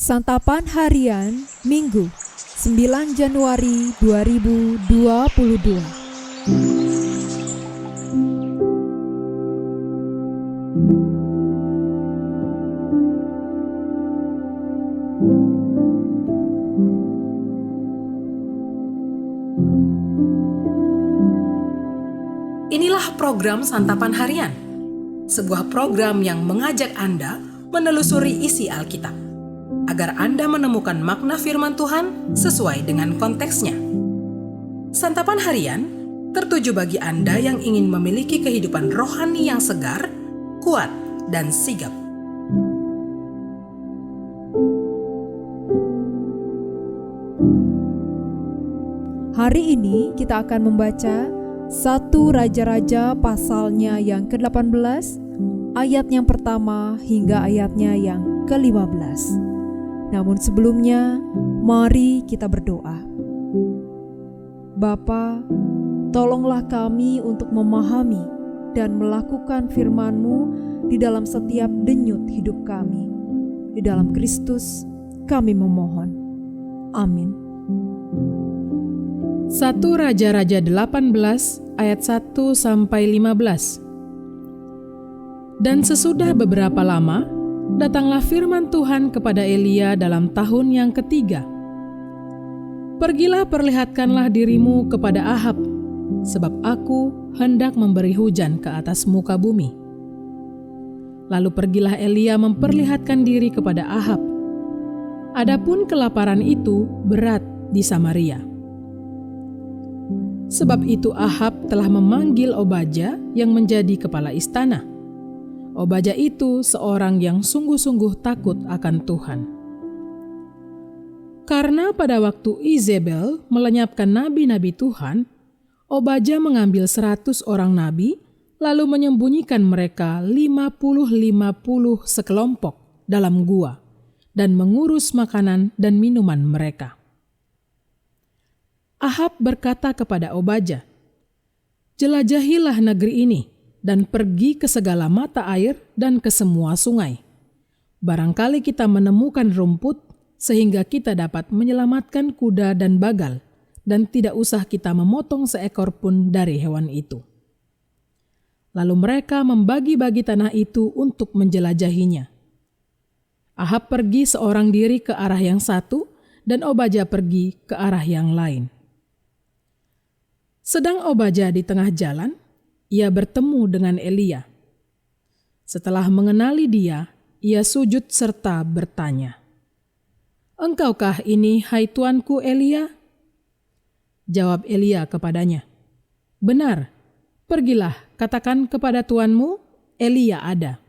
Santapan Harian Minggu 9 Januari 2022. Inilah program Santapan Harian, sebuah program yang mengajak Anda menelusuri isi Alkitab, agar Anda menemukan makna firman Tuhan sesuai dengan konteksnya. Santapan Harian tertuju bagi Anda yang ingin memiliki kehidupan rohani yang segar, kuat, dan sigap. Hari ini kita akan membaca 1 Raja-Raja pasalnya yang ke-18, ayat yang pertama hingga ayatnya yang ke-15. Namun sebelumnya, mari kita berdoa. Bapa, tolonglah kami untuk memahami dan melakukan firman-Mu di dalam setiap denyut hidup kami. Di dalam Kristus kami memohon. Amin. 1 Raja-Raja 18 ayat 1-15. Dan sesudah beberapa lama, datanglah firman Tuhan kepada Elia dalam tahun yang ketiga. Pergilah, perlihatkanlah dirimu kepada Ahab, sebab aku hendak memberi hujan ke atas muka bumi. Lalu pergilah Elia memperlihatkan diri kepada Ahab. Adapun kelaparan itu berat di Samaria. Sebab itu Ahab telah memanggil Obadya yang menjadi kepala istana. Obadya itu seorang yang sungguh-sungguh takut akan Tuhan. Karena pada waktu Izebel melenyapkan nabi-nabi Tuhan, Obadya mengambil 100 orang nabi, lalu menyembunyikan mereka 50-50 sekelompok dalam gua, dan mengurus makanan dan minuman mereka. Ahab berkata kepada Obadya, "Jelajahilah negeri ini, dan pergi ke segala mata air dan ke semua sungai. Barangkali kita menemukan rumput, sehingga kita dapat menyelamatkan kuda dan bagal, dan tidak usah kita memotong seekor pun dari hewan itu." Lalu mereka membagi-bagi tanah itu untuk menjelajahinya. Ahab pergi seorang diri ke arah yang satu, dan Obadya pergi ke arah yang lain. Sedang Obadya di tengah jalan, ia bertemu dengan Elia. Setelah mengenali dia, ia sujud serta bertanya, "Engkaukah ini, hai tuanku Elia?" Jawab Elia kepadanya, "Benar, pergilah katakan kepada tuanmu, Elia ada."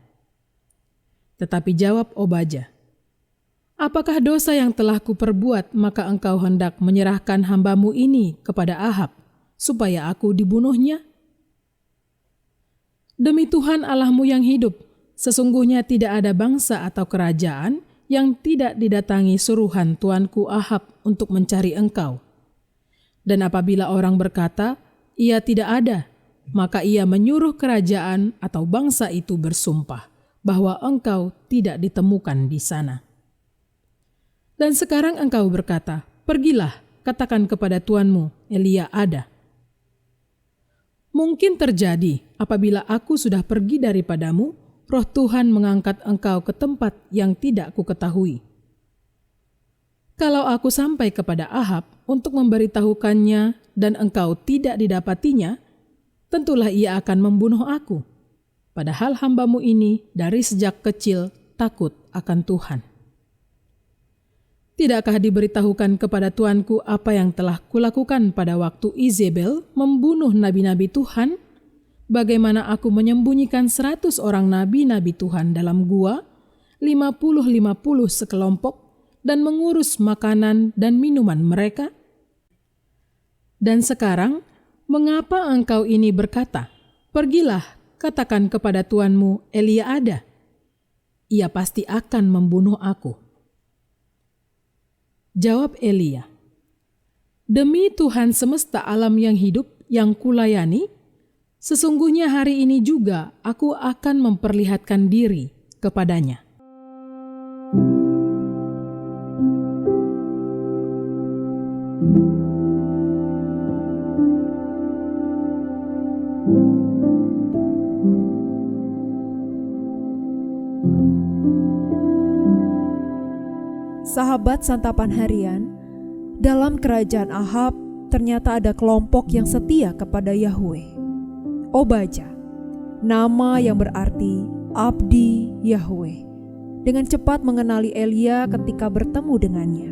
Tetapi jawab Obadya, "Apakah dosa yang telah kuperbuat maka engkau hendak menyerahkan hambamu ini kepada Ahab, supaya aku dibunuhnya? Demi Tuhan Allahmu yang hidup, sesungguhnya tidak ada bangsa atau kerajaan yang tidak didatangi suruhan tuanku Ahab untuk mencari engkau. Dan apabila orang berkata, ia tidak ada, maka ia menyuruh kerajaan atau bangsa itu bersumpah bahwa engkau tidak ditemukan di sana. Dan sekarang engkau berkata, pergilah, katakan kepada tuanmu, Elia ada. Mungkin terjadi apabila aku sudah pergi daripadamu, roh Tuhan mengangkat engkau ke tempat yang tidak kuketahui. Kalau aku sampai kepada Ahab untuk memberitahukannya dan engkau tidak didapatinya, tentulah ia akan membunuh aku. Padahal hambamu ini dari sejak kecil takut akan Tuhan. Tidakkah diberitahukan kepada tuanku apa yang telah kulakukan pada waktu Izebel membunuh nabi-nabi Tuhan? Bagaimana aku menyembunyikan 100 orang nabi-nabi Tuhan dalam gua, 50-50 sekelompok, dan mengurus makanan dan minuman mereka? Dan sekarang, mengapa engkau ini berkata, pergilah, katakan kepada tuanmu, Elia ada. Ia pasti akan membunuh aku." Jawab Elia, "Demi Tuhan semesta alam yang hidup yang kulayani, sesungguhnya hari ini juga aku akan memperlihatkan diri kepadanya." Sahabat santapan harian, dalam kerajaan Ahab ternyata ada kelompok yang setia kepada Yahweh. Obaja, nama yang berarti abdi Yahweh, dengan cepat mengenali Elia ketika bertemu dengannya.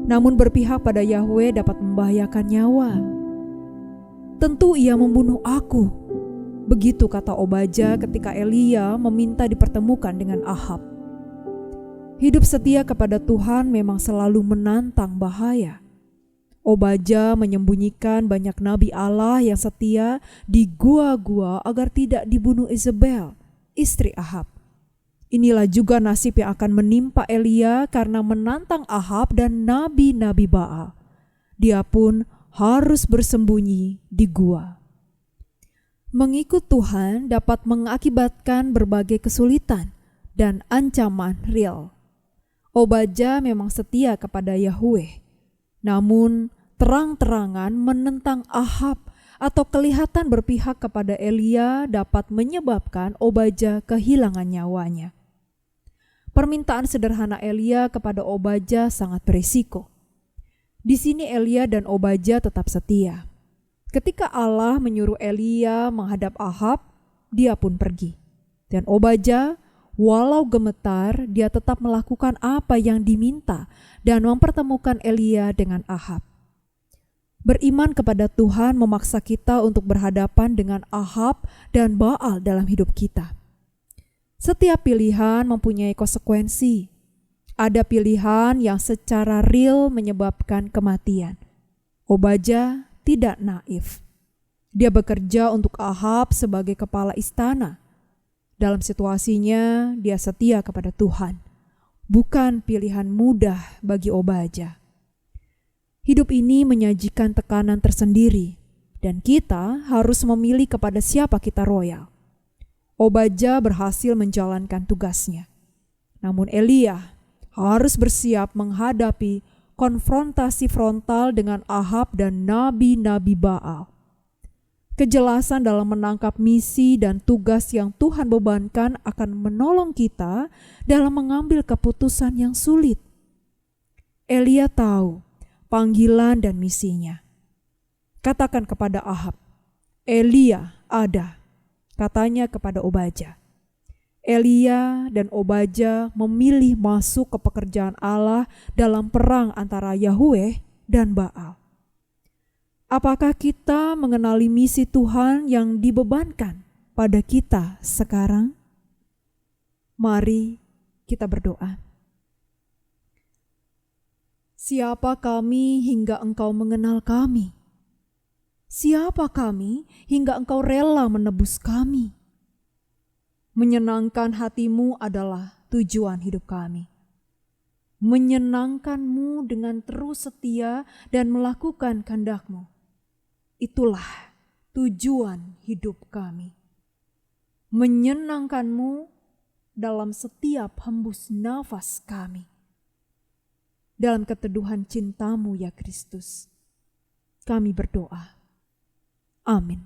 Namun berpihak pada Yahweh dapat membahayakan nyawa. Tentu ia membunuh aku. Begitu kata Obaja ketika Elia meminta dipertemukan dengan Ahab. Hidup setia kepada Tuhan memang selalu menantang bahaya. Obaja menyembunyikan banyak nabi Allah yang setia di gua-gua agar tidak dibunuh Isabel, istri Ahab. Inilah juga nasib yang akan menimpa Elia karena menantang Ahab dan nabi-nabi Baal. Dia pun harus bersembunyi di gua. Mengikut Tuhan dapat mengakibatkan berbagai kesulitan dan ancaman real. Obaja memang setia kepada Yahweh, namun terang-terangan menentang Ahab atau kelihatan berpihak kepada Elia dapat menyebabkan Obaja kehilangan nyawanya. Permintaan sederhana Elia kepada Obaja sangat berisiko. Di sini Elia dan Obaja tetap setia. Ketika Allah menyuruh Elia menghadap Ahab, dia pun pergi. Dan Obaja, walau gemetar, dia tetap melakukan apa yang diminta dan mempertemukan Elia dengan Ahab. Beriman kepada Tuhan memaksa kita untuk berhadapan dengan Ahab dan Baal dalam hidup kita. Setiap pilihan mempunyai konsekuensi. Ada pilihan yang secara real menyebabkan kematian. Obaja tidak naif. Dia bekerja untuk Ahab sebagai kepala istana. Dalam situasinya, dia setia kepada Tuhan. Bukan pilihan mudah bagi Obaja. Hidup ini menyajikan tekanan tersendiri, dan kita harus memilih kepada siapa kita royal. Obaja berhasil menjalankan tugasnya. Namun Elia harus bersiap menghadapi konfrontasi frontal dengan Ahab dan nabi-nabi Baal. Kejelasan dalam menangkap misi dan tugas yang Tuhan bebankan akan menolong kita dalam mengambil keputusan yang sulit. Elia tahu panggilan dan misinya. Katakan kepada Ahab, Elia ada, katanya kepada Obaja. Elia dan Obaja memilih masuk ke pekerjaan Allah dalam perang antara Yahweh dan Baal. Apakah kita mengenali misi Tuhan yang dibebankan pada kita sekarang? Mari kita berdoa. Siapa kami hingga Engkau mengenal kami? Siapa kami hingga Engkau rela menebus kami? Menyenangkan hatimu adalah tujuan hidup kami. Menyenangkan-Mu dengan terus setia dan melakukan kehendak-Mu. Itulah tujuan hidup kami. Menyenangkan-Mu dalam setiap hembus nafas kami. Dalam keteduhan cinta-Mu ya Kristus, kami berdoa. Amin.